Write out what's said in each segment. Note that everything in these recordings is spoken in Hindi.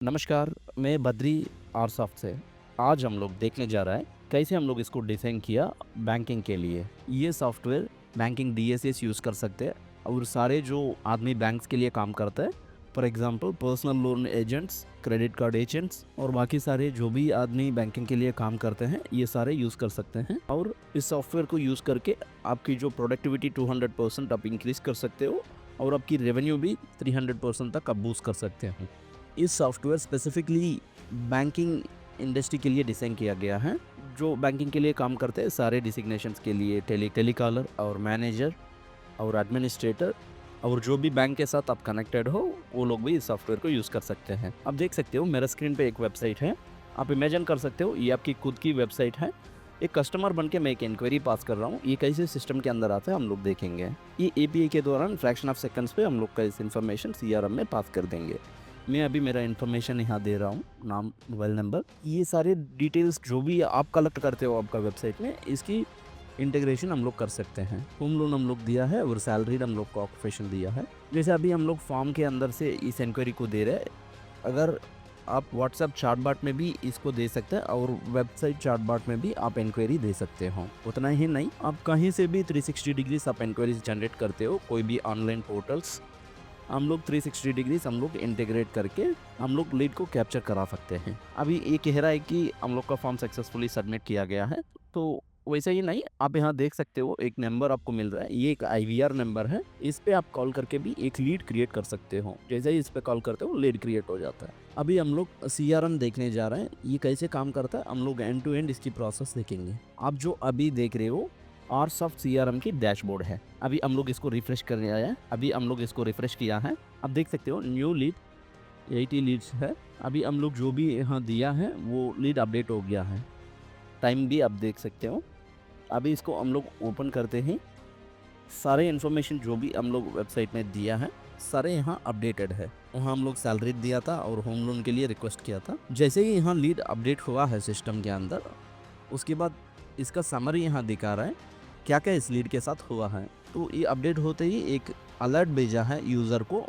नमस्कार, मैं बद्री आरसॉफ्ट से। आज हम लोग देखने जा रहा है कैसे हम लोग इसको डिज़ाइन किया बैंकिंग के लिए। ये सॉफ्टवेयर बैंकिंग डीएसएस यूज़ कर सकते हैं और सारे जो आदमी बैंक्स के लिए काम करता है, for example personal loan agents, credit card agents और बाकी सारे जो भी आदमी बैंकिंग के लिए काम करते हैं, ये सारे यूज़ कर सकते हैं। और इस सॉफ्टवेयर को यूज़ करके आपकी जो प्रोडक्टिविटी 200% आप इंक्रीज़ कर सकते हो और आपकी रेवेन्यू भी 300% तक आप बूस्ट कर सकते हैं। इस सॉफ्टवेयर स्पेसिफिकली बैंकिंग इंडस्ट्री के लिए डिज़ाइन किया गया है। जो बैंकिंग के लिए काम करते हैं सारे डिजिग्नेशंस के लिए टेलीकॉलर और मैनेजर और एडमिनिस्ट्रेटर और जो भी बैंक के साथ आप कनेक्टेड हो, वो लोग भी इस सॉफ्टवेयर को यूज़ कर सकते हैं। आप देख सकते हो मेरा स्क्रीन पे एक वेबसाइट है। आप इमेजिन कर सकते हो ये आपकी खुद की वेबसाइट है। एक कस्टमर बन के मैं एक इंक्वायरी पास कर रहा हूँ। ये कैसे सिस्टम के अंदर आता है हम लोग देखेंगे। ये एपीआई के दौरान फ्रैक्शन ऑफ सेकंड्स पे हम लोग का इस इन्फॉर्मेशन सीआरएम में पास कर देंगे। मैं अभी मेरा इन्फॉर्मेशन यहाँ दे रहा हूँ, नाम, मोबाइल नंबर। ये सारे डिटेल्स जो भी आप कलेक्ट करते हो आपका वेबसाइट में, इसकी इंटीग्रेशन हम लोग कर सकते हैं। होम लोन हम लोग दिया है और सैलरी हम लोग को ऑक्यूपेशन दिया है। जैसे अभी हम लोग फॉर्म के अंदर से इस इंक्वायरी को दे रहे हैं। अगर आप व्हाट्सएप चैटबॉट में भी इसको दे सकते हैं और वेबसाइट चैटबॉट में भी आप इंक्वायरी दे सकते हो। उतना ही नहीं, आप कहीं से भी 360 डिग्रीज आप इंक्वायरीज जनरेट करते हो, कोई भी ऑनलाइन पोर्टल्स हम लोग 360 डिग्रीज हम लोग इंटीग्रेट करके हम लोग लीड को कैप्चर करा सकते हैं। अभी ये कह रहा है कि हम लोग का फॉर्म सक्सेसफुली सबमिट किया गया है, तो वैसे ही नहीं, आप यहाँ देख सकते हो एक नंबर आपको मिल रहा है। ये एक आईवीआर नंबर है। इस पे आप कॉल करके भी एक लीड क्रिएट कर सकते हो। जैसे ही इस पे कॉल करते हो लीड क्रिएट हो जाता है। अभी हम लोग सीआरएम देखने जा रहे हैं, ये कैसे काम करता है। हम लोग एंड टू एंड इसकी प्रोसेस देखेंगे। आप जो अभी देख रहे हो और सॉफ्ट सीआरएम की डैशबोर्ड है। अभी हम लोग इसको रिफ्रेश करने आया है। अभी हम लोग इसको रिफ्रेश किया है। आप देख सकते हो न्यू लीड 80 लीड्स है। अभी हम लोग जो भी यहाँ दिया है वो लीड अपडेट हो गया है। टाइम भी आप देख सकते हो। अभी इसको हम लोग ओपन करते हैं। सारे इन्फॉर्मेशन जो भी हम लोग वेबसाइट में दिया है सारे यहाँ अपडेटेड है। वहाँ हम लोग सैलरी दिया था और होम लोन के लिए रिक्वेस्ट किया था। जैसे ही यहाँ लीड अपडेट हुआ है सिस्टम के अंदर, उसके बाद इसका समरी यहाँ दिखा रहा है क्या क्या इस लीड के साथ हुआ है। तो ये अपडेट होते ही एक अलर्ट भेजा है यूज़र को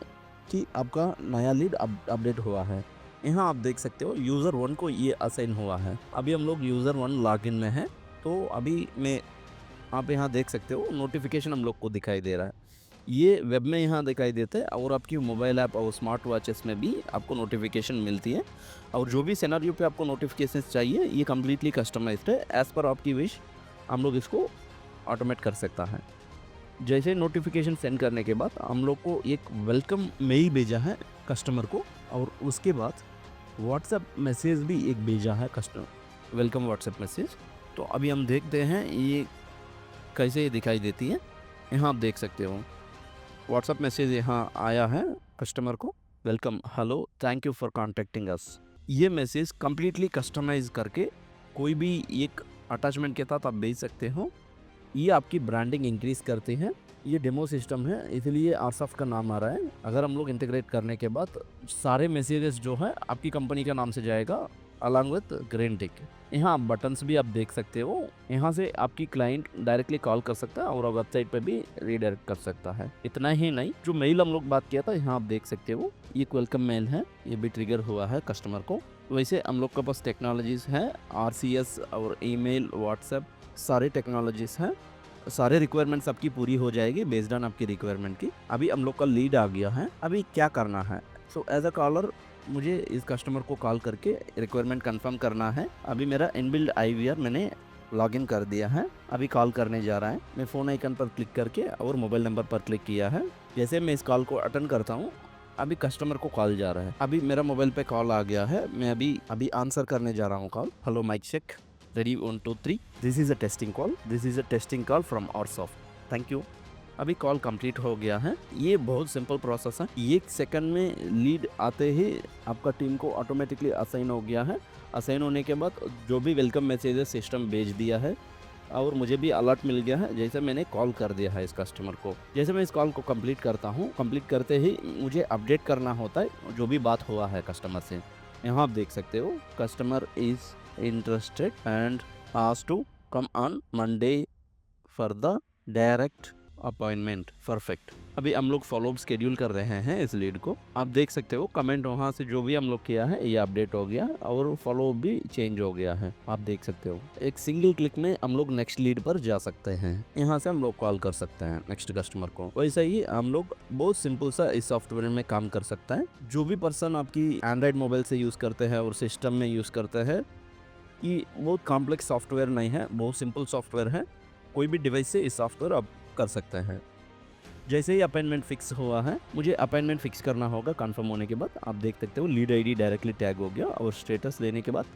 कि आपका नया लीड अपडेट हुआ है। यहाँ आप देख सकते हो यूज़र 1 को ये असाइन हुआ है। अभी हम लोग यूज़र 1 लॉगिन में है। तो अभी मैं आप यहाँ देख सकते हो नोटिफिकेशन हम लोग को दिखाई दे रहा है। ये वेब में यहाँ दिखाई देता है और आपकी मोबाइल ऐप और स्मार्ट वॉचेस में भी आपको नोटिफिकेशन मिलती है। और जो भी सिनेरियो पे आपको नोटिफिकेशन चाहिए ये कम्प्लीटली कस्टमाइज्ड है। एज़ पर आपकी विश हम लोग इसको ऑटोमेट कर सकता है। जैसे नोटिफिकेशन सेंड करने के बाद हम लोग को एक वेलकम मेल भेजा है कस्टमर को और उसके बाद व्हाट्सएप मैसेज भी एक भेजा है कस्टमर, वेलकम व्हाट्सएप मैसेज। तो अभी हम देखते हैं ये कैसे दिखाई देती है। यहाँ आप देख सकते हो व्हाट्सएप मैसेज यहाँ आया है कस्टमर को, welcome, hello, thank you for contacting us. ये मैसेज कम्प्लीटली कस्टमाइज करके कोई भी एक अटैचमेंट के साथ आप भेज सकते हो। ये आपकी ब्रांडिंग इंक्रीज करते हैं। ये डेमो सिस्टम है इसलिए आरसॉफ्ट का नाम आ रहा है। अगर हम लोग इंटीग्रेट करने के बाद सारे मैसेजेस जो है आपकी कंपनी का नाम से जाएगा अलॉन्ग विथ ग्रीन टिक। यहाँ आप बटन्स भी आप देख सकते हो। यहाँ से आपकी क्लाइंट डायरेक्टली कॉल कर सकता है और वेबसाइट पे भी रीडायरेक्ट कर सकता है। इतना ही नहीं, जो मेल हम लोग बात किया था यहाँ आप देख सकते हो ये वेलकम मेल है, ये भी ट्रिगर हुआ है कस्टमर को। वैसे हम लोग के पास टेक्नोलॉजीज है, आरसीएस और ईमेल, व्हाट्सएप, सारे टेक्नोलॉजीज हैं। सारे रिक्वायरमेंट्स आपकी पूरी हो जाएगी बेस्ड ऑन आपकी रिक्वायरमेंट की। अभी हम लोग का लीड आ गया है। अभी क्या करना है, सो एज अ कॉलर मुझे इस कस्टमर को कॉल करके रिक्वायरमेंट कंफर्म करना है। अभी मेरा इनबिल्ड आईवीआर मैंने लॉगिन कर दिया है। अभी कॉल करने जा रहा है। मैं फ़ोन आइकन पर क्लिक करके और मोबाइल नंबर पर क्लिक किया है। जैसे मैं इस कॉल को अटेंड करता हूँ अभी कस्टमर को कॉल जा रहा है। अभी मेरा मोबाइल पे कॉल आ गया है। मैं अभी आंसर करने जा रहा हूँ call. Hello, mike check, ready, 1 2 3। This is a testing call, this is a testing call from Arsoft, thank you. अभी कॉल कंप्लीट हो गया है। ये बहुत सिंपल प्रोसेस है। 1 सेकंड में लीड आते ही आपका टीम को ऑटोमेटिकली असाइन हो गया है। असाइन होने के बाद जो भी वेलकम मैसेजेस सिस्टम भेज दिया है और मुझे भी अलर्ट मिल गया है जैसे मैंने कॉल कर दिया है इस कस्टमर को। जैसे मैं इस कॉल को कंप्लीट करता हूँ, कंप्लीट करते ही मुझे अपडेट करना होता है जो भी बात हुआ है कस्टमर से। यहाँ आप देख सकते हो customer is interested and asked to come on Monday for the direct appointment perfect. अभी हम लोग फॉलोअप शेड्यूल कर रहे हैं इस लीड को। आप देख सकते हो कमेंट वहाँ से जो भी हम लोग किया है ये अपडेट हो गया और फॉलोअप भी चेंज हो गया है। आप देख सकते हो एक सिंगल क्लिक में हम लोग नेक्स्ट लीड पर जा सकते हैं। यहाँ से हम लोग कॉल कर सकते हैं नेक्स्ट कस्टमर को। वैसे ही हम लोग बहुत सिंपल सा इस सॉफ्टवेयर में काम कर सकता है। जो भी पर्सन आपकी एंड्रॉइड मोबाइल से यूज करते हैं और सिस्टम में यूज करते हैं, ये बहुत कॉम्प्लेक्स सॉफ्टवेयर नहीं है, बहुत सिंपल सॉफ्टवेयर है। कोई भी डिवाइस से इस सॉफ्टवेयर आप कर सकते हैं। जैसे ही अपॉइंटमेंट फिक्स हुआ है, मुझे अपॉइंटमेंट फिक्स करना होगा। कंफर्म होने के बाद आप देख सकते हो लीड आईडी डायरेक्टली टैग हो गया और स्टेटस लेने के बाद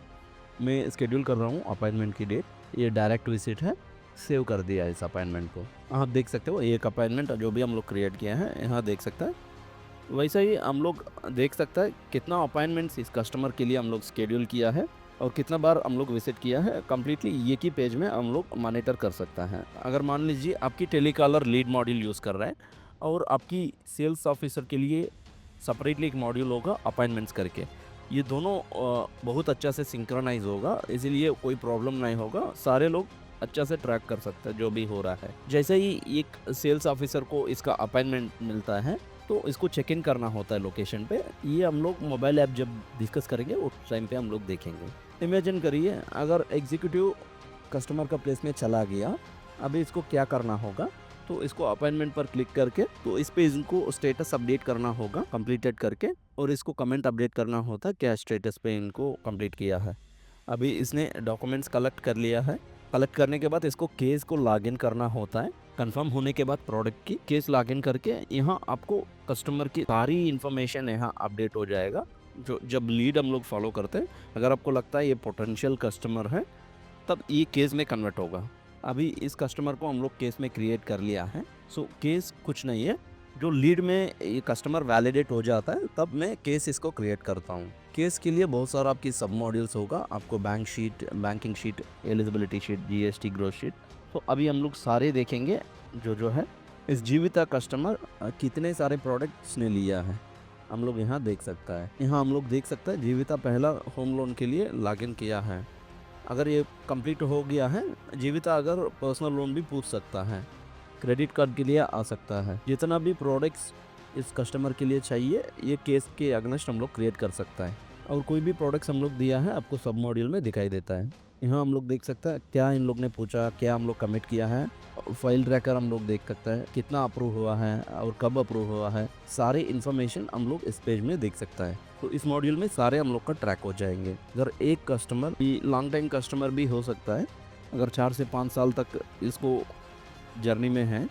मैं शेड्यूल कर रहा हूँ अपॉइंटमेंट की डेट। ये डायरेक्ट विजिट है, सेव कर दिया इस अपॉइंटमेंट को। आप देख सकते हो एक अपॉइंटमेंट जो भी हम लोग क्रिएट किया है यहाँ देख सकते हैं। वैसे ही हम लोग देख सकते हैं कितना अपॉइंटमेंट्स इस कस्टमर के लिए हम लोग शेड्यूल किया है और कितना बार हम लोग विजिट किया है। कम्प्लीटली ये की पेज में हम लोग मॉनिटर कर सकता है। अगर मान लीजिए आपकी टेलीकॉलर लीड मॉड्यूल यूज़ कर रहा है और आपकी सेल्स ऑफिसर के लिए सेपरेटली एक मॉड्यूल होगा अपॉइंटमेंट्स करके, ये दोनों बहुत अच्छा से सिंक्रोनाइज होगा, इसीलिए कोई प्रॉब्लम नहीं होगा। सारे लोग अच्छा से ट्रैक कर सकते हैं जो भी हो रहा है। जैसे ही एक सेल्स ऑफिसर को इसका अपॉइंटमेंट मिलता है तो इसको चेक इन करना होता है लोकेशन पे। ये हम लोग मोबाइल ऐप जब डिस्कस करेंगे उस टाइम पे हम लोग देखेंगे। इमेजिन करिए अगर एग्जीक्यूटिव कस्टमर का प्लेस में चला गया, अभी इसको क्या करना होगा, तो इसको अपॉइंटमेंट पर क्लिक करके तो इस पे इनको स्टेटस अपडेट करना होगा कंप्लीटेड करके, और इसको कमेंट अपडेट करना होता है क्या स्टेटस पे इनको कंप्लीट किया है। अभी इसने डॉक्यूमेंट्स कलेक्ट कर लिया है। कलेक्ट करने के बाद इसको केस को लॉगिन करना होता है। कंफर्म होने के बाद प्रोडक्ट की केस लॉगिन करके यहाँ आपको कस्टमर की सारी इन्फॉर्मेशन यहाँ अपडेट हो जाएगा। जो जब लीड हम लोग फॉलो करते हैं, अगर आपको लगता है ये पोटेंशियल कस्टमर है तब ये केस में कन्वर्ट होगा। अभी इस कस्टमर को हम लोग केस में क्रिएट कर लिया है। सो केस कुछ नहीं है, जो लीड में ये कस्टमर वैलिडेट हो जाता है तब मैं केस इसको क्रिएट करता हूँ। केस के लिए बहुत सारा आपकी सब मॉड्यूल्स होगा। आपको bank sheet, banking sheet, eligibility sheet, GST growth sheet. तो अभी हम लोग सारे देखेंगे जो है। इस जीविता कस्टमर कितने सारे प्रोडक्ट्स ने लिया है हम लोग यहाँ देख सकता है। यहाँ हम लोग देख सकते हैं जीविता पहला होम लोन के लिए लॉगिन किया है। अगर ये कंप्लीट हो गया है, जीविता अगर पर्सनल लोन भी पूछ सकता है, क्रेडिट कार्ड के लिए आ सकता है। जितना भी प्रोडक्ट्स इस कस्टमर के लिए चाहिए ये केस के अगेंस्ट हम लोग क्रिएट कर सकता है। और कोई भी प्रोडक्ट्स हम लोग दिया है आपको सब मॉड्यूल में दिखाई देता है। यहाँ हम लोग देख सकते हैं क्या इन लोग ने पूछा, क्या हम लोग कमिट किया है। फाइल ट्रैकर हम लोग देख सकते हैं कितना अप्रूव हुआ है और कब अप्रूव हुआ है। सारे इन्फॉर्मेशन हम लोग इस पेज में देख सकता है। तो इस मॉड्यूल में सारे हम लोग का ट्रैक हो जाएंगे। अगर एक कस्टमर भी लॉन्ग टाइम कस्टमर भी हो सकता है, अगर 4 से 5 साल तक इसको जर्नी में है,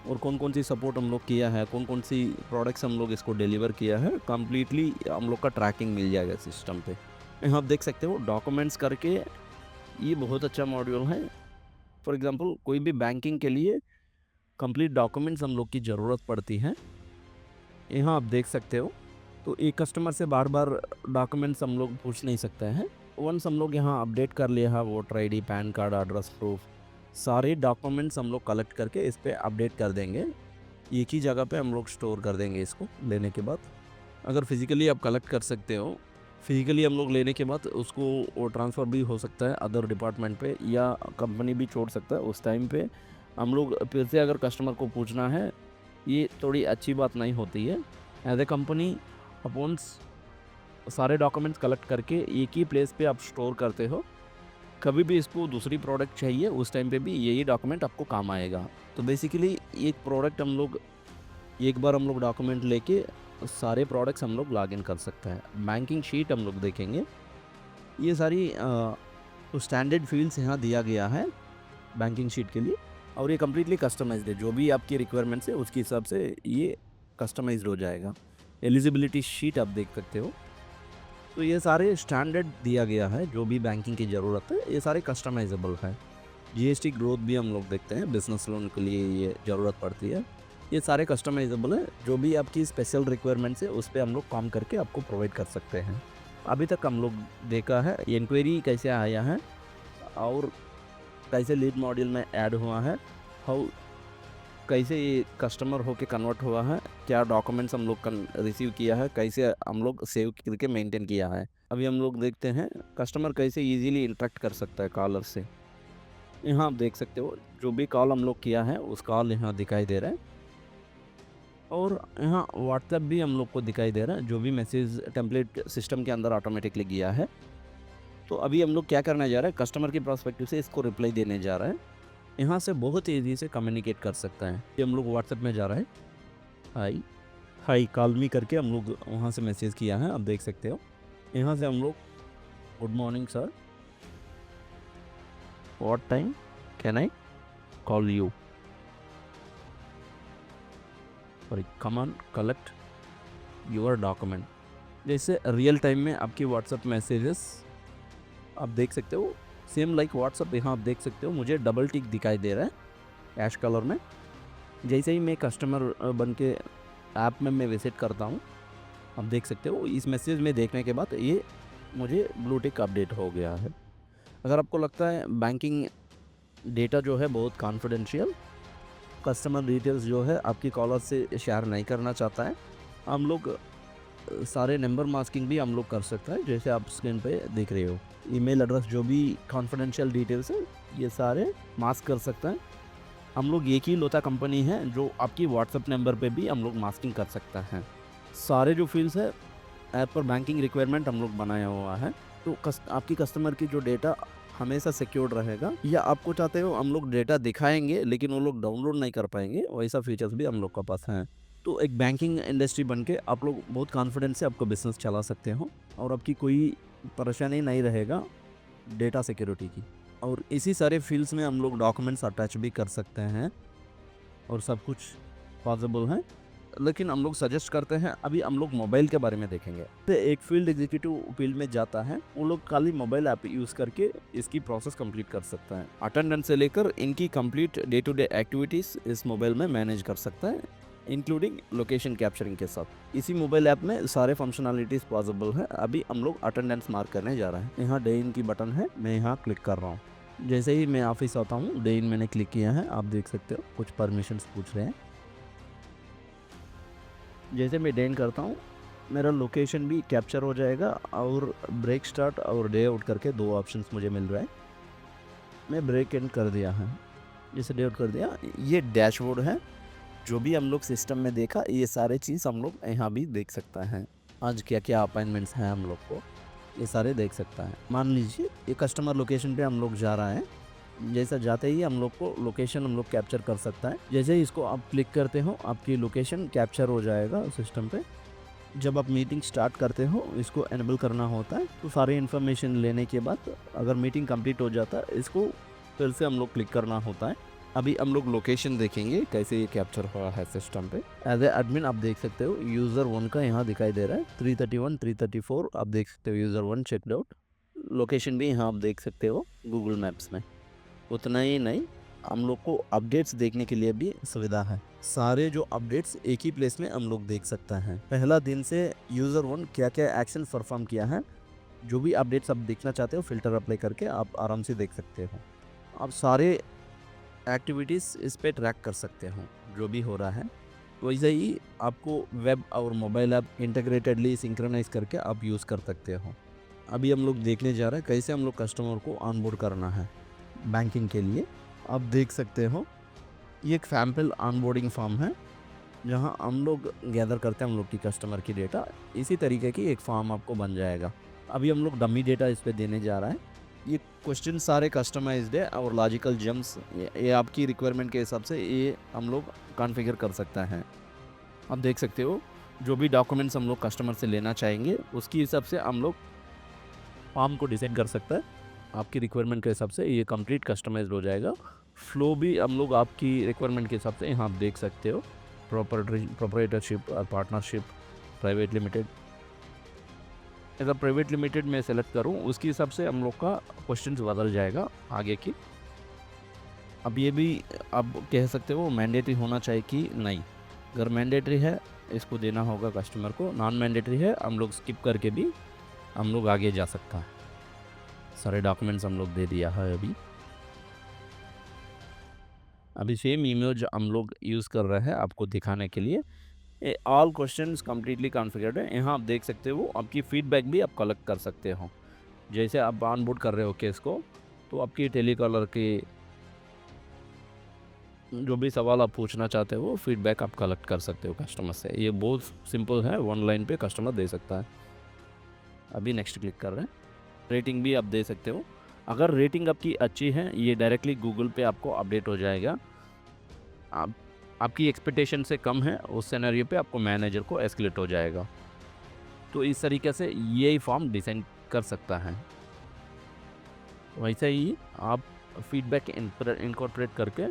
और कौन कौन सी सपोर्ट हम लोग किया है, कौन कौन सी प्रोडक्ट्स हम लोग इसको डिलीवर किया है, कम्प्लीटली हम लोग का ट्रैकिंग मिल जाएगा सिस्टम पे। यहाँ आप देख सकते हो डॉक्यूमेंट्स करके, ये बहुत अच्छा मॉड्यूल है। फॉर एग्जांपल कोई भी बैंकिंग के लिए कंप्लीट डॉक्यूमेंट्स हम लोग की ज़रूरत पड़ती है। यहाँ आप देख सकते हो। तो एक कस्टमर से बार बार डॉक्यूमेंट्स हम लोग पूछ नहीं सकते हैं। वंस हम लोग यहाँ अपडेट कर लिया है voter ID, pan card, address proof, सारे डॉक्यूमेंट्स हम लोग कलेक्ट करके इस पर अपडेट कर देंगे। एक ही जगह पे हम लोग स्टोर कर देंगे इसको लेने के बाद। अगर फिज़िकली आप कलेक्ट कर सकते हो, फिज़िकली हम लोग लेने के बाद उसको वो ट्रांसफ़र भी हो सकता है अदर डिपार्टमेंट पे, या कंपनी भी छोड़ सकता है। उस टाइम पे हम लोग फिर से अगर कस्टमर को पूछना है, ये थोड़ी अच्छी बात नहीं होती है। एज ए कंपनी अपॉन्स सारे डॉक्यूमेंट्स कलेक्ट करके एक ही प्लेस पे आप स्टोर करते हो। कभी भी इसको दूसरी प्रोडक्ट चाहिए उस टाइम पे भी यही डॉक्यूमेंट आपको काम आएगा। तो बेसिकली एक प्रोडक्ट हम लोग एक बार हम लोग डॉक्यूमेंट लेके सारे प्रोडक्ट्स हम लोग लॉगिन कर सकते हैं। बैंकिंग शीट हम लोग देखेंगे, ये सारी तो स्टैंडर्ड फील्ड्स यहाँ दिया गया है बैंकिंग शीट के लिए, और ये कम्प्लीटली कस्टमाइज्ड है। जो भी आपकी रिक्वायरमेंट्स है उसके हिसाब से ये कस्टमाइज्ड हो जाएगा। एलिजिबिलिटी शीट आप देख सकते हो। तो ये सारे स्टैंडर्ड दिया गया है, जो भी बैंकिंग की ज़रूरत है ये सारे कस्टमाइजेबल है। जीएसटी ग्रोथ भी हम लोग देखते हैं, बिजनेस लोन के लिए ये ज़रूरत पड़ती है। ये सारे कस्टमाइजेबल है, जो भी आपकी स्पेशल रिक्वायरमेंट्स है उस पर हम लोग काम करके आपको प्रोवाइड कर सकते हैं। अभी तक हम लोग देखा है इंक्वायरी कैसे आया है और कैसे लीड मॉड्यूल में ऐड हुआ है, हाउ कैसे ये कस्टमर होके कन्वर्ट हुआ है, क्या डॉक्यूमेंट्स हम लोग रिसीव किया है, कैसे हम लोग सेव करके मेंटेन किया है। अभी हम लोग देखते हैं कस्टमर कैसे इजीली इंटरेक्ट कर सकता है कॉलर से। यहाँ आप देख सकते हो जो भी कॉल हम लोग किया है उस कॉल यहाँ दिखाई दे रहा है, और यहाँ व्हाट्सएप भी हम लोग को दिखाई दे रहा है, जो भी मैसेज टेम्पलेट सिस्टम के अंदर ऑटोमेटिकली गया है। तो अभी हम लोग क्या करने जा रहे हैं, कस्टमर के पर्सपेक्टिव से इसको रिप्लाई देने जा रहे हैं। यहाँ से बहुत ईजी से कम्युनिकेट कर सकता है। ये हम लोग व्हाट्सएप में जा रहा है, हाई हाई कॉल मी करके हम लोग वहाँ से मैसेज किया है, आप देख सकते हो। यहाँ से हम लोग good morning sir, what time can I call you, sorry come on collect your document. जैसे रियल टाइम में आपकी व्हाट्सएप मैसेजेस आप देख सकते हो, सेम लाइक व्हाट्सएप। यहाँ आप देख सकते हो मुझे डबल टिक दिखाई दे रहा है ऐश कलर में। जैसे ही मैं कस्टमर बन के ऐप में मैं विजिट करता हूँ, आप देख सकते हो इस मैसेज में देखने के बाद ये मुझे ब्लू टिक अपडेट हो गया है। अगर आपको लगता है बैंकिंग डेटा जो है बहुत कॉन्फिडेंशियल, कस्टमर डिटेल्स जो है आपकी कॉलर से शेयर नहीं करना चाहता है, हम लोग सारे नंबर मास्किंग भी हम लोग कर सकता है। जैसे आप स्क्रीन पे देख रहे हो, ईमेल एड्रेस जो भी कॉन्फिडेंशियल डिटेल्स है ये सारे मास्क कर सकते हैं। हम लोग एक ही लोता कंपनी है जो आपकी व्हाट्सएप नंबर पे भी हम लोग मास्किंग कर सकता है। सारे जो फील्ड्स है ऐप पर बैंकिंग रिक्वायरमेंट हम लोग बनाया हुआ है, तो आपकी कस्टमर की जो डेटा हमेशा सिक्योर रहेगा। या आपको चाहते हो हम लोग डेटा दिखाएंगे लेकिन वो लोग डाउनलोड नहीं कर पाएंगे, वैसा फीचर्स भी हम लोग के पास हैं। तो एक बैंकिंग इंडस्ट्री बन के आप लोग बहुत कॉन्फिडेंस से आपको बिजनेस चला सकते हो, और आपकी कोई परेशानी नहीं रहेगा डेटा सिक्योरिटी की। और इसी सारे फील्ड्स में हम लोग डॉक्यूमेंट्स अटैच भी कर सकते हैं, और सब कुछ पॉसिबल है। लेकिन हम लोग सजेस्ट करते हैं अभी हम लोग मोबाइल के बारे में देखेंगे। तो एक फील्ड एग्जीक्यूटिव फील्ड में जाता है, वो लोग खाली मोबाइल ऐप यूज़ करके इसकी प्रोसेस कंप्लीट कर सकता है। अटेंडेंस से लेकर इनकी complete day to day activities इस मोबाइल में मैनेज कर सकता है, इंक्लूडिंग लोकेशन कैप्चरिंग के साथ। इसी मोबाइल ऐप में सारे फंक्शनलिटीज़ पॉसिबल है। अभी हम लोग अटेंडेंस मार्क करने जा रहे हैं। यहाँ डे इन की बटन है, मैं यहाँ क्लिक कर रहा हूँ। जैसे ही मैं ऑफिस आता हूँ, डे इन मैंने क्लिक किया है, आप देख सकते हो कुछ परमिशंस पूछ रहे हैं। जैसे मैं डे इन करता हूँ, मेरा लोकेशन भी कैप्चर हो जाएगा, और ब्रेक स्टार्ट और डे आउट करके दो ऑप्शंस मुझे मिल रहा है। मैं ब्रेक एंड कर दिया है, जैसे डे आउट कर दिया। ये डैशबोर्ड है, जो भी हम लोग सिस्टम में देखा ये सारे चीज़ हम लोग यहाँ भी देख सकता है। आज क्या क्या अपॉइंटमेंट्स हैं हम लोग को, ये सारे देख सकता है। मान लीजिए ये कस्टमर लोकेशन पे हम लोग जा रहा है, जैसा जाते ही हम लोग को लोकेशन हम लोग कैप्चर कर सकता है। जैसे ही इसको आप क्लिक करते हो, आपकी लोकेशन कैप्चर हो जाएगा सिस्टम पे। जब आप मीटिंग स्टार्ट करते हो, इसको एनेबल करना होता है। तो सारी इन्फॉर्मेशन लेने के बाद अगर मीटिंग कंप्लीट हो जाता है, इसको फिर से हम लोग क्लिक करना होता है। अभी हम लोग लोकेशन देखेंगे कैसे ये कैप्चर हुआ है सिस्टम पे। एज ए एडमिन आप देख सकते हो यूज़र 1 का यहाँ दिखाई दे रहा है 331 334, आप देख सकते हो यूज़र 1 चेकड आउट। लोकेशन भी यहाँ आप देख सकते हो गूगल मैप्स में। उतना ही नहीं, हम लोग को अपडेट्स देखने के लिए भी सुविधा है। सारे जो अपडेट्स एक ही प्लेस में हम लोग देख सकते हैं। पहला दिन से यूज़र 1 क्या क्या एक्शन परफॉर्म किया है, जो भी अपडेट्स आप देखना चाहते हो फिल्टर अप्लाई करके आप आराम से देख सकते हो। आप सारे एक्टिविटीज़ इस पे ट्रैक कर सकते हो जो भी हो रहा है। वैसे ही आपको वेब और मोबाइल ऐप इंटीग्रेटेडली सिंक्रोनाइज करके आप यूज़ कर सकते हो। अभी हम लोग देखने जा रहे हैं कैसे हम लोग कस्टमर को ऑनबोर्ड करना है बैंकिंग के लिए। आप देख सकते हो ये एक सैम्पल ऑनबोर्डिंग फॉर्म है, जहां हम लोग गैदर करते हैं हम लोग की कस्टमर की डेटा। इसी तरीके की एक फॉर्म आपको बन जाएगा। अभी हम लोग डमी डेटा इस पे देने जा रहा है। ये क्वेश्चन सारे कस्टमाइज्ड है और लॉजिकल जम्स, ये आपकी रिक्वायरमेंट के हिसाब से ये हम लोग कॉन्फ़िगर कर सकता है। आप देख सकते हो जो भी डॉक्यूमेंट्स हम लोग कस्टमर से लेना चाहेंगे उसकी हिसाब से हम लोग फॉर्म को डिज़ाइन कर सकता है। आपकी रिक्वायरमेंट के हिसाब से ये कंप्लीट कस्टमाइज्ड हो जाएगा। फ्लो भी हम लोग आपकी रिक्वायरमेंट के हिसाब से यहाँ आप देख सकते हो। प्रोप्राइटरशिप और पार्टनरशिप, प्राइवेट लिमिटेड। अगर प्राइवेट लिमिटेड में सेलेक्ट करूँ उसके हिसाब से हम लोग का क्वेश्चन बदल जाएगा आगे की। अब ये भी आप कह सकते हो मैंडेटरी होना चाहिए कि नहीं। अगर मैंडेटरी है इसको देना होगा कस्टमर को, नॉन मैंडेटरी है हम लोग स्किप करके भी हम लोग आगे जा सकता है। सारे डॉक्यूमेंट्स हम लोग दे दिया है। अभी सेम इमेज हम लोग यूज़ कर रहे हैं आपको दिखाने के लिए। ऑल क्वेश्चंस कम्प्लीटली कॉन्फ़िगर्ड है। यहाँ आप देख सकते हो आपकी फीडबैक भी आप कलेक्ट कर सकते हो। जैसे आप ऑनबोर्ड कर रहे हो केस को, तो आपकी टेलीकॉलर की जो भी सवाल आप पूछना चाहते हो वो फीडबैक आप कलेक्ट कर सकते हो कस्टमर से। ये बहुत सिंपल है, वन लाइन पे कस्टमर दे सकता है। अभी नेक्स्ट क्लिक कर रहे हैं। रेटिंग भी आप दे सकते हो। अगर रेटिंग आपकी अच्छी है ये डायरेक्टली गूगल पे आपको अपडेट हो जाएगा। आप आपकी एक्सपेक्टेशन से कम है उस सिनेरियो पे आपको मैनेजर को एस्केलेट हो जाएगा। तो इस तरीके से ये फॉर्म डिज़ाइन कर सकता है। वैसे ही आप फीडबैक इनकॉर्पोरेट करके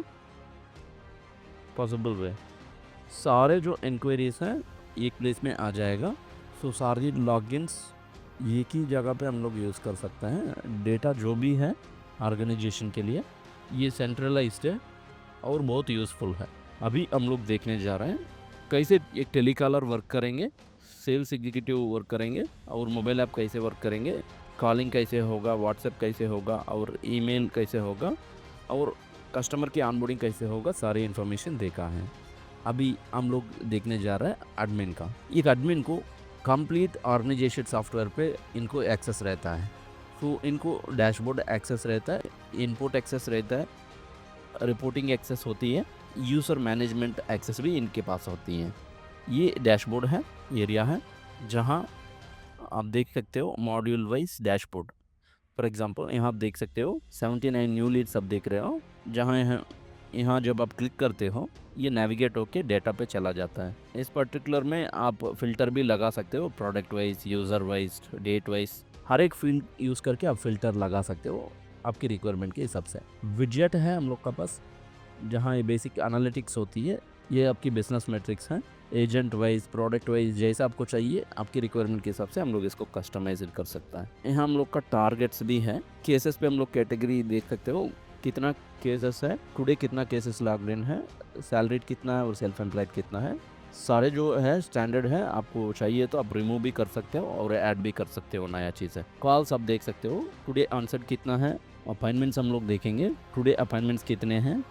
पॉसिबल वे सारे जो इंक्वायरीज हैं एक प्लेस में आ जाएगा। सो सारी लॉगिन्स एक ही जगह पे हम लोग यूज़ कर सकते हैं। डेटा जो भी है ऑर्गेनाइजेशन के लिए ये सेंट्रलाइज्ड है और बहुत यूज़फुल है। अभी हम लोग देखने जा रहे हैं कैसे एक टेलीकॉलर वर्क करेंगे, सेल्स एग्जीक्यूटिव वर्क करेंगे और मोबाइल ऐप कैसे वर्क करेंगे, कॉलिंग कैसे होगा, व्हाट्सएप कैसे होगा और ईमेल कैसे होगा और कस्टमर की ऑनबोर्डिंग कैसे होगा, सारी इन्फॉर्मेशन देखा है। अभी हम लोग देखने जा रहे हैं एडमिन का। एक एडमिन को कंप्लीट ऑर्गेनाइजेशन सॉफ्टवेयर पे इनको एक्सेस रहता है। तो इनको डैशबोर्ड एक्सेस रहता है, इनपुट एक्सेस रहता है, रिपोर्टिंग एक्सेस होती है, यूज़र मैनेजमेंट एक्सेस भी इनके पास होती है। ये डैशबोर्ड है, एरिया है जहाँ आप देख सकते हो module wise dashboard. For example यहाँ आप देख सकते हो 79 न्यू लीड्स आप देख रहे हो। जहाँ यहाँ जब आप क्लिक करते हो ये नेविगेट होके डेटा पे चला जाता है। इस पर्टिकुलर में आप फिल्टर भी लगा सकते हो, product wise, user wise, date wise, हर एक फील्ड यूज़ करके आप फिल्टर लगा सकते हो आपकी रिक्वायरमेंट के हिसाब से। विजेट है हम लोग का पास जहाँ ये बेसिक एनालिटिक्स होती है। ये आपकी बिजनेस मैट्रिक्स हैं, एजेंट वाइज, प्रोडक्ट वाइज, जैसा आपको चाहिए आपकी रिक्वायरमेंट के हिसाब से हम लोग इसको कस्टमाइज कर सकता है। यहाँ हम लोग का टारगेट्स भी है। केसेस पे हम लोग कैटेगरी देख सकते हो, कितना केसेस है टुडे, कितना केसेस लॉग्ड इन है, सैलरीड कितना है और सेल्फ एम्प्लॉयड कितना है। सारे जो है स्टैंडर्ड है, आपको चाहिए तो आप रिमूव भी कर सकते हो और ऐड भी कर सकते हो, नया चीज़ है। कॉल्स आप देख सकते हो, टुडे आंसर कितना है। अपॉइंटमेंट्स हम लोग देखेंगे, टुडे अपॉइंटमेंट्स कितने हैं,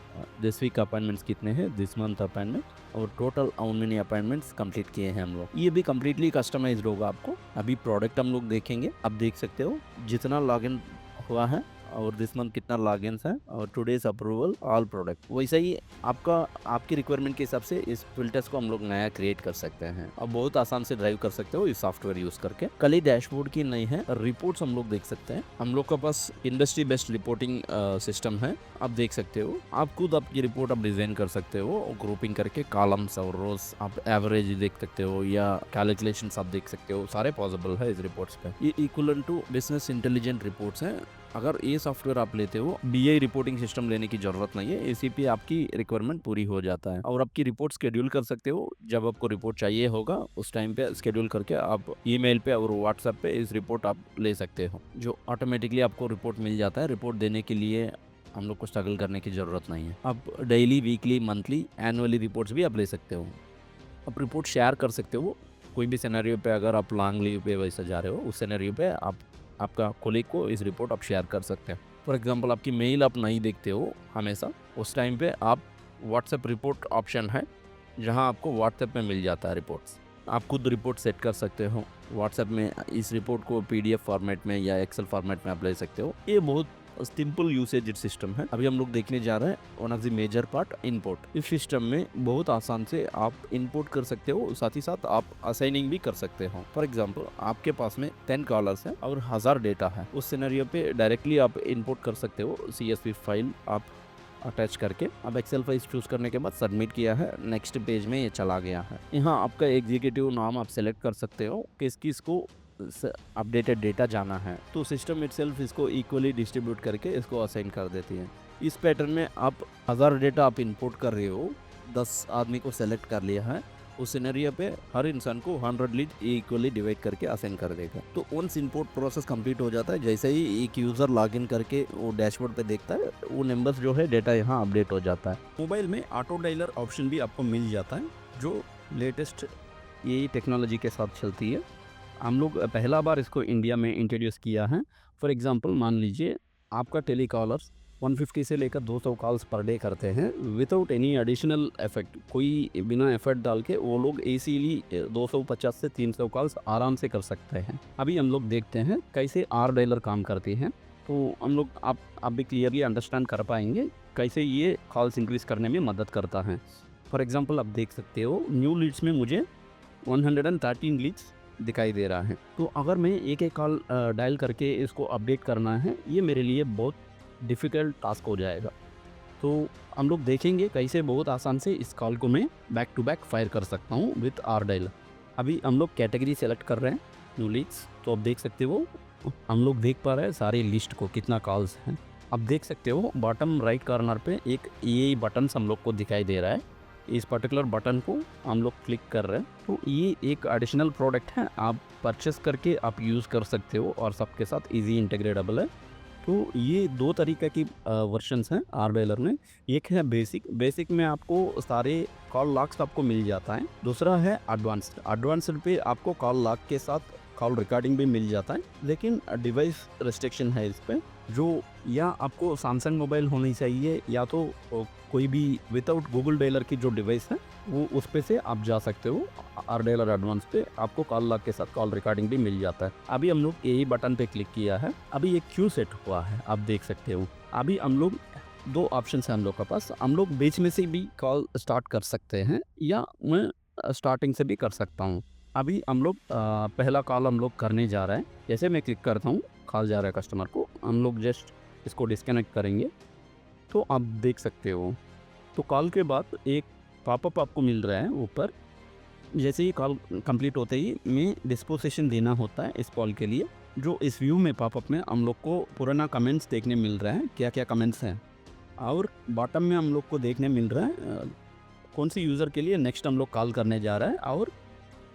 दिस वीक अपॉइंटमेंट्स कितने हैं, दिस मंथ अपॉइंटमेंट और total how many appointments complete किए हैं हम लोग। ये भी कम्प्लीटली कस्टमाइज्ड होगा आपको। अभी प्रोडक्ट हम लोग देखेंगे, आप देख सकते हो जितना लॉगिन हुआ है और दिस मंथ कितना लॉगिन्स है और टुडेज अप्रूवल ऑल प्रोडक्ट। वैसे ही आपकी रिक्वायरमेंट के हिसाब से इस फिल्टर्स को हम लोग नया क्रिएट कर सकते हैं और बहुत आसान से ड्राइव कर सकते हो इस सॉफ्टवेयर यूज करके। कल ही डैशबोर्ड की नहीं है, रिपोर्ट्स हम लोग देख सकते हैं। हम लोग के पास इंडस्ट्री बेस्ड रिपोर्टिंग सिस्टम है, आप देख सकते हो। आप खुद आपकी रिपोर्ट आप डिजाइन कर सकते हो ग्रुपिंग करके, कॉलम्स और रोज आप एवरेज देख सकते हो या कैलकुलेशंस आप देख सकते हो, सारे पॉसिबल है इस रिपोर्ट्स पे। ये equal to business intelligent reports हैं। अगर ये सॉफ्टवेयर आप लेते हो, बीआई रिपोर्टिंग सिस्टम लेने की जरूरत नहीं है, इसी पे आपकी रिक्वायरमेंट पूरी हो जाता है और आपकी रिपोर्ट शेड्यूल कर सकते हो। जब आपको रिपोर्ट चाहिए होगा उस टाइम पे शेड्यूल करके आप ईमेल पे और व्हाट्सएप पे इस रिपोर्ट आप ले सकते हो, जो ऑटोमेटिकली आपको रिपोर्ट मिल जाता है। रिपोर्ट देने के लिए हम लोग को स्ट्रगल करने की ज़रूरत नहीं है। आप daily, weekly, monthly, annually reports भी आप ले सकते हो। आप रिपोर्ट शेयर कर सकते हो कोई भी सिनेरियो पे। अगर आप लॉन्ग लीव पे वैसे जा रहे हो, उस सिनेरियो पे आपका कोलीग को इस रिपोर्ट आप शेयर कर सकते हैं। फॉर एग्जांपल आपकी मेल आप नहीं देखते हो हमेशा, उस टाइम पे आप व्हाट्सएप रिपोर्ट ऑप्शन है जहां आपको व्हाट्सएप में मिल जाता है रिपोर्ट्स। आप खुद रिपोर्ट सेट कर सकते हो व्हाट्सएप में। इस रिपोर्ट को पीडीएफ फॉर्मेट में या एक्सेल फॉर्मेट में आप ले सकते हो। ये बहुत सिंपल यूसेज सिस्टम है। अभी हम लोग देखने जा रहे हैं one of the major part, input. इस सिस्टम में बहुत आसान से आप इनपुट कर सकते हो, साथ ही साथ आप असाइनिंग भी कर सकते हो। फॉर एग्जांपल आपके पास में 10 कॉलर्स हैं और 1000 डेटा है, उस सिनेरियो पे डायरेक्टली आप इनपुट कर सकते हो। CSV फाइल आप अटैच करके अब एक्सेल फाइल चूज करने के बाद सबमिट किया है, नेक्स्ट पेज में ये चला गया है। यहाँ आपका एग्जीक्यूटिव नाम आप सेलेक्ट कर सकते हो, किसको अपडेटेड डेटा जाना है, तो सिस्टम इटसेल्फ इसको इक्वली डिस्ट्रीब्यूट करके इसको असाइन कर देती है। इस पैटर्न में आप 1000 डेटा आप इंपोर्ट कर रहे हो, 10 आदमी को सेलेक्ट कर लिया है, उस सिनेरियो पे हर इंसान को 100 लीड इक्वली डिवाइड करके असाइन कर देगा। तो वंस इंपोर्ट प्रोसेस कंप्लीट हो जाता है, जैसे ही एक यूज़र लॉगिन करके वो डैशबोर्ड पे देखता है, वो नंबर्स जो है डेटा यहाँ अपडेट हो जाता है। मोबाइल में ऑटो डायलर ऑप्शन भी आपको मिल जाता है, जो लेटेस्ट यही टेक्नोलॉजी के साथ चलती है। हम लोग पहला बार इसको इंडिया में इंट्रोड्यूस किया है। फॉर एग्जांपल मान लीजिए आपका टेलीकॉलर्स 150 से लेकर 200 कॉल्स पर डे करते हैं विदाउट एनी एडिशनल एफर्ट, कोई बिना एफर्ट डाल के वो लोग इजीली 250 से 300 कॉल्स आराम से कर सकते हैं। अभी हम लोग देखते हैं कैसे आर डायलर काम करती है। तो हम लोग आप भी क्लियरली अंडरस्टैंड कर पाएंगे कैसे ये कॉल्स इंक्रीज़ करने में मदद करता है। फॉर एग्जांपल आप देख सकते हो न्यू लीड्स में मुझे 113 लीड्स दिखाई दे रहा है। तो अगर मैं एक-एक कॉल डायल करके इसको अपडेट करना है, ये मेरे लिए बहुत डिफ़िकल्ट टास्क हो जाएगा। तो हम लोग देखेंगे कैसे बहुत आसान से इस कॉल को मैं बैक टू बैक फायर कर सकता हूँ विथ आर डायलर। अभी हम लोग कैटेगरी सेलेक्ट कर रहे हैं न्यू लीड्स, तो आप देख सकते हो हम लोग देख पा रहे हैं सारी लिस्ट को कितना कॉल्स हैं। आप देख सकते हो बॉटम राइट कॉर्नर पे एक ये बटन हम लोग को दिखाई दे रहा है। इस पर्टिकुलर बटन को हम लोग क्लिक कर रहे हैं, तो ये एक एडिशनल प्रोडक्ट है, आप परचेस करके आप यूज़ कर सकते हो और सबके साथ ईजी इंटीग्रेटेबल है। तो ये 2 तरीके की वर्जन्स हैं आर डायलर में। एक है बेसिक में आपको सारे कॉल लॉग्स आपको मिल जाता है। दूसरा है एडवांस्ड पे आपको कॉल लॉग के साथ कॉल रिकॉर्डिंग भी मिल जाता है, लेकिन डिवाइस रिस्ट्रिक्शन है इस पे, जो या आपको सैमसंग मोबाइल होनी चाहिए या तो कोई भी विदाउट गूगल डायलर की जो डिवाइस है वो उस पे से आप जा सकते हो। आर डायलर एडवांस पे आपको कॉल लॉग के साथ कॉल रिकॉर्डिंग भी मिल जाता है। अभी हम लोग यही बटन पे क्लिक किया है, अभी एक क्यू सेट हुआ है, आप देख सकते हो। अभी हम लोग 2 ऑप्शन है हम लोग के पास, हम लोग बीच में से भी कॉल स्टार्ट कर सकते हैं या मैं स्टार्टिंग से भी कर सकता हूँ। अभी हम लोग पहला कॉल हम लोग करने जा रहे हैं। जैसे मैं क्लिक करता हूँ कॉल जा रहा है कस्टमर को, हम लोग जस्ट इसको डिस्कनेक्ट करेंगे, तो आप देख सकते हो। तो कॉल के बाद एक पॉपअप आपको मिल रहा है ऊपर। जैसे ही कॉल कंप्लीट होते ही मैं डिस्पोजिशन देना होता है इस कॉल के लिए, जो इस व्यू में पॉपअप में हम लोग को पुराना कमेंट्स देखने मिल रहा है, क्या क्या कमेंट्स हैं, और बॉटम में हम लोग को देखने मिल रहा है कौन सी यूज़र के लिए नेक्स्ट हम लोग कॉल करने जा रहा है और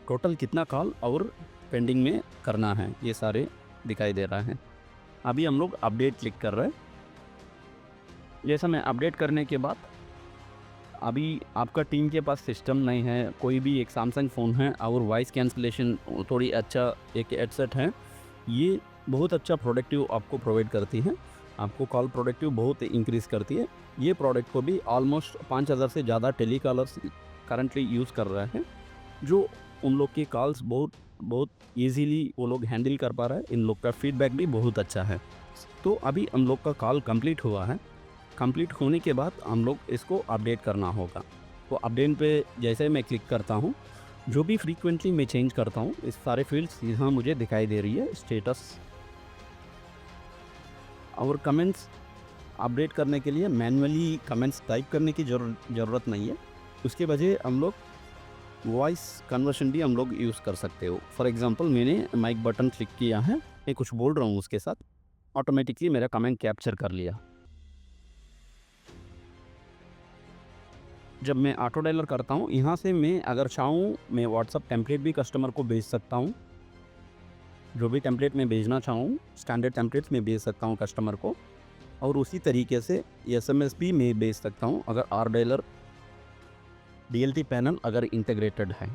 टोटल कितना कॉल और पेंडिंग में करना है, ये सारे दिखाई दे रहा है। अभी हम लोग अपडेट क्लिक कर रहे हैं। जैसा मैं अपडेट करने के बाद अभी आपका टीम के पास सिस्टम नहीं है, कोई भी एक सैमसंग फ़ोन है और वॉइस कैंसलेशन थोड़ी अच्छा एक हेडसेट है, ये बहुत अच्छा प्रोडक्टिव आपको प्रोवाइड करती है, आपको कॉल प्रोडक्टिव बहुत इंक्रीज़ करती है। ये प्रोडक्ट को भी ऑलमोस्ट 5000 से ज़्यादा टेलीकॉलर्स करंटली यूज़ कर रहे हैं, जो उन लोग की कॉल्स बहुत ईज़िली वो लोग हैंडल कर पा रहे हैं। इन लोग का फीडबैक भी बहुत अच्छा है। तो अभी हम लोग का कॉल कंप्लीट हुआ है। कंप्लीट होने के बाद हम लोग इसको अपडेट करना होगा। तो अपडेट पे जैसे मैं क्लिक करता हूँ, जो भी फ्रीक्वेंटली मैं चेंज करता हूँ, इस सारे फील्ड्स यहाँ मुझे दिखाई दे रही है। स्टेटस और कमेंट्स अपडेट करने के लिए मैन्युअली कमेंट्स टाइप करने की ज़रूरत नहीं है, उसके बजाय हम लोग वॉइस कन्वर्शन भी हम लोग यूज़ कर सकते हो। फॉर एग्जांपल मैंने माइक बटन क्लिक किया है, मैं कुछ बोल रहा हूँ उसके साथ ऑटोमेटिकली मेरा कमेंट कैप्चर कर लिया। जब मैं ऑटो डायलर करता हूँ, यहाँ से मैं अगर चाहूँ मैं व्हाट्सअप टेम्पलेट भी कस्टमर को भेज सकता हूँ। जो भी टेम्पलेट मैं भेजना चाहूँ, स्टैंडर्ड टेम्पलेट्स मैं भेज सकता हूँ कस्टमर को, और उसी तरीके से एसएमएस भी मैं भेज सकता हूँ अगर आर डायलर डीएलटी पैनल अगर इंटीग्रेटेड है।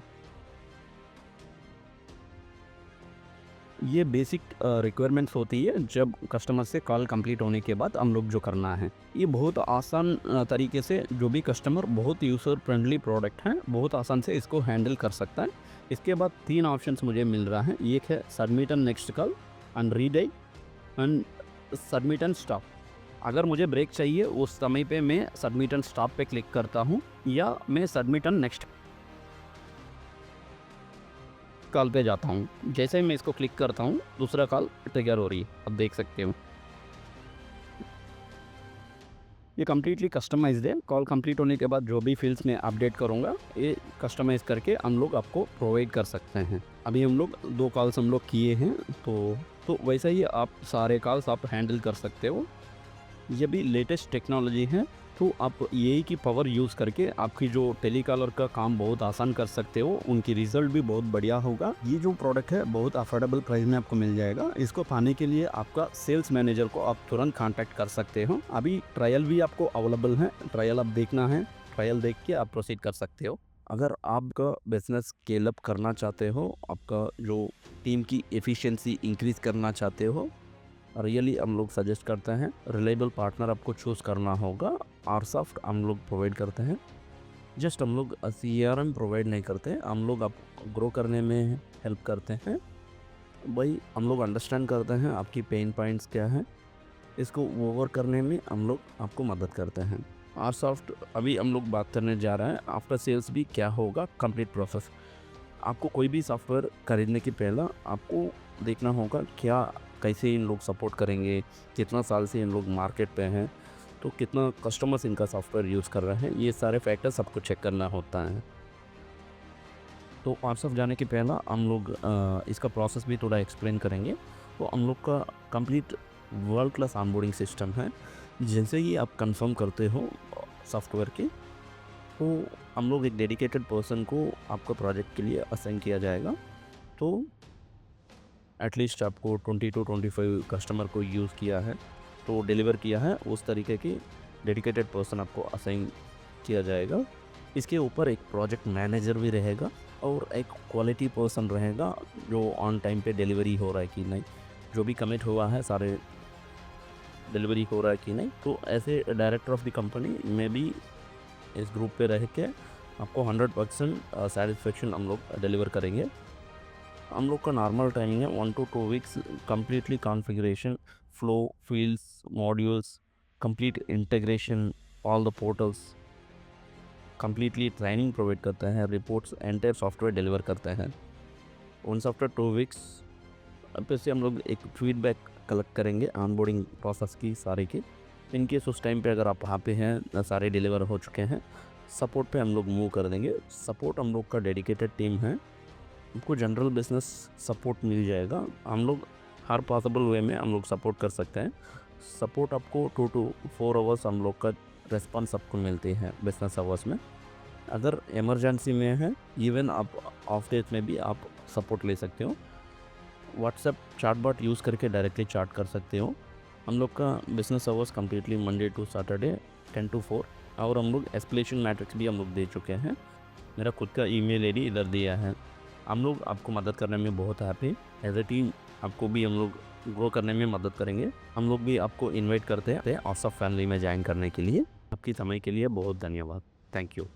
ये बेसिक रिक्वायरमेंट्स होती है जब कस्टमर से कॉल कंप्लीट होने के बाद हम लोग जो करना है। ये बहुत आसान तरीके से जो भी कस्टमर बहुत यूज़र फ्रेंडली प्रोडक्ट है, बहुत आसान से इसको हैंडल कर सकता है। इसके बाद 3 ऑप्शंस मुझे मिल रहा है। एक है submit and next call and redial and submit and stop. अगर मुझे ब्रेक चाहिए उस समय पे मैं सबमिट एंड स्टॉप पे क्लिक करता हूँ, या मैं सबमिट एंड नेक्स्ट कॉल पे जाता हूँ। जैसे ही मैं इसको क्लिक करता हूँ, दूसरा कॉल ट्रिगर हो रही है, अब देख सकते हो। ये कम्प्लीटली कस्टमाइज्ड है। कॉल कंप्लीट होने के बाद जो भी फील्ड्स मैं अपडेट करूँगा, ये कस्टमाइज़ करके हम लोग आपको प्रोवाइड कर सकते हैं। अभी हम लोग 2 कॉल्स हम लोग किए हैं, तो वैसा ही आप सारे कॉल्स आप हैंडल कर सकते हो। ये भी लेटेस्ट टेक्नोलॉजी है, तो आप एआई की पावर यूज़ करके आपकी जो टेलीकॉलर का काम बहुत आसान कर सकते हो, उनकी रिज़ल्ट भी बहुत बढ़िया होगा। ये जो प्रोडक्ट है बहुत अफोर्डेबल प्राइस में आपको मिल जाएगा। इसको पाने के लिए आपका सेल्स मैनेजर को आप तुरंत कांटेक्ट कर सकते हो। अभी ट्रायल भी आपको अवेलेबल है, ट्रायल आप देखना है, ट्रायल देख के आप प्रोसीड कर सकते हो। अगर आपका बिजनेस स्केल अप करना चाहते हो, आपका जो टीम की एफिशिएंसी इंक्रीज़ करना चाहते हो, रियली हम लोग सजेस्ट करते हैं रिलायबल पार्टनर आपको चूज़ करना होगा। आरसॉफ्ट हम लोग प्रोवाइड करते हैं। जस्ट हम लोग सीआरएम प्रोवाइड नहीं करते, हम लोग आपको ग्रो करने में हेल्प करते हैं। भाई हम लोग अंडरस्टैंड करते हैं आपकी पेन पॉइंट्स क्या है, इसको ओवर करने में हम लोग आपको मदद करते हैं। आर सॉफ्ट अभी हम लोग बात करने जा रहे हैं आफ्टर सेल्स भी क्या होगा, कंप्लीट प्रोसेस। आपको कोई भी सॉफ्टवेयर खरीदने के पहला आपको देखना होगा क्या कैसे इन लोग सपोर्ट करेंगे, कितना साल से इन लोग मार्केट पे हैं, तो कितना कस्टमर्स इनका सॉफ्टवेयर यूज़ कर रहे हैं, ये सारे फैक्टर्स सबको चेक करना होता है। तो व्हाट्सअप जाने के पहला हम लोग इसका प्रोसेस भी थोड़ा एक्सप्लेन करेंगे। तो हम लोग का complete world class onboarding system है। जैसे ही आप कंफर्म करते हो सॉफ्टवेयर के, तो हम लोग एक डेडिकेटेड पर्सन को आपका प्रोजेक्ट के लिए असाइन किया जाएगा। तो एटलीस्ट आपको 20 to 25 कस्टमर को यूज़ किया है, तो डिलीवर किया है, उस तरीके की डेडिकेटेड पर्सन आपको असाइन किया जाएगा। इसके ऊपर एक प्रोजेक्ट मैनेजर भी रहेगा और एक क्वालिटी पर्सन रहेगा जो ऑन टाइम पे डिलीवरी हो रहा है कि नहीं, जो भी कमिट हुआ है सारे डिलीवरी हो रहा है कि नहीं। तो ऐसे डायरेक्टर ऑफ द कंपनी में भी इस ग्रुप पे रह के आपको 100% सेटिस्फेक्शन हम लोग डिलीवर करेंगे। हम लोग का नॉर्मल टाइमिंग है 1 to 2 weeks, completely configuration, flow, fields, modules, complete integration, all the portals, completely training provide करते हैं, रिपोर्ट्स, एंटायर सॉफ्टवेयर डिलीवर करते हैं। उन आफ्टर 2 वीक्स अब से हम लोग एक फीडबैक कलेक्ट करेंगे ऑनबोर्डिंग प्रोसेस की सारे की। इनकेस उस टाइम पे अगर आप वहाँ पे हैं, सारे डिलीवर हो चुके हैं, सपोर्ट पे हम लोग मूव कर देंगे। सपोर्ट हम लोग का डेडिकेटेड टीम है, आपको जनरल बिजनेस सपोर्ट मिल जाएगा। हम लोग हर पॉसिबल वे में हम लोग सपोर्ट कर सकते हैं। सपोर्ट आपको 2 to 4 आवर्स हम लोग का रेस्पॉन्स आपको मिलती है बिजनेस आवर्स में। अगर इमरजेंसी में है, इवन आप ऑफ डेज में भी आप सपोर्ट ले सकते हो। व्हाट्सएप चैटबॉट यूज़ करके डायरेक्टली चैट कर सकते हो। हम लोग का business hours completely Monday to Saturday 10 to 4, और हम लोग एस्केलेशन मैट्रिक्स भी हम लोग दे चुके हैं। मेरा खुद का ईमेल आईडी इधर दिया है। हम लोग आपको मदद करने में बहुत हैप्पी। एज ए टीम आपको भी हम लोग ग्रो करने में मदद करेंगे। हम लोग भी आपको इनवाइट करते हैं व्हाट्सएप फैमिली में ज्वाइन करने के लिए। आपकी समय के लिए बहुत धन्यवाद। Thank you.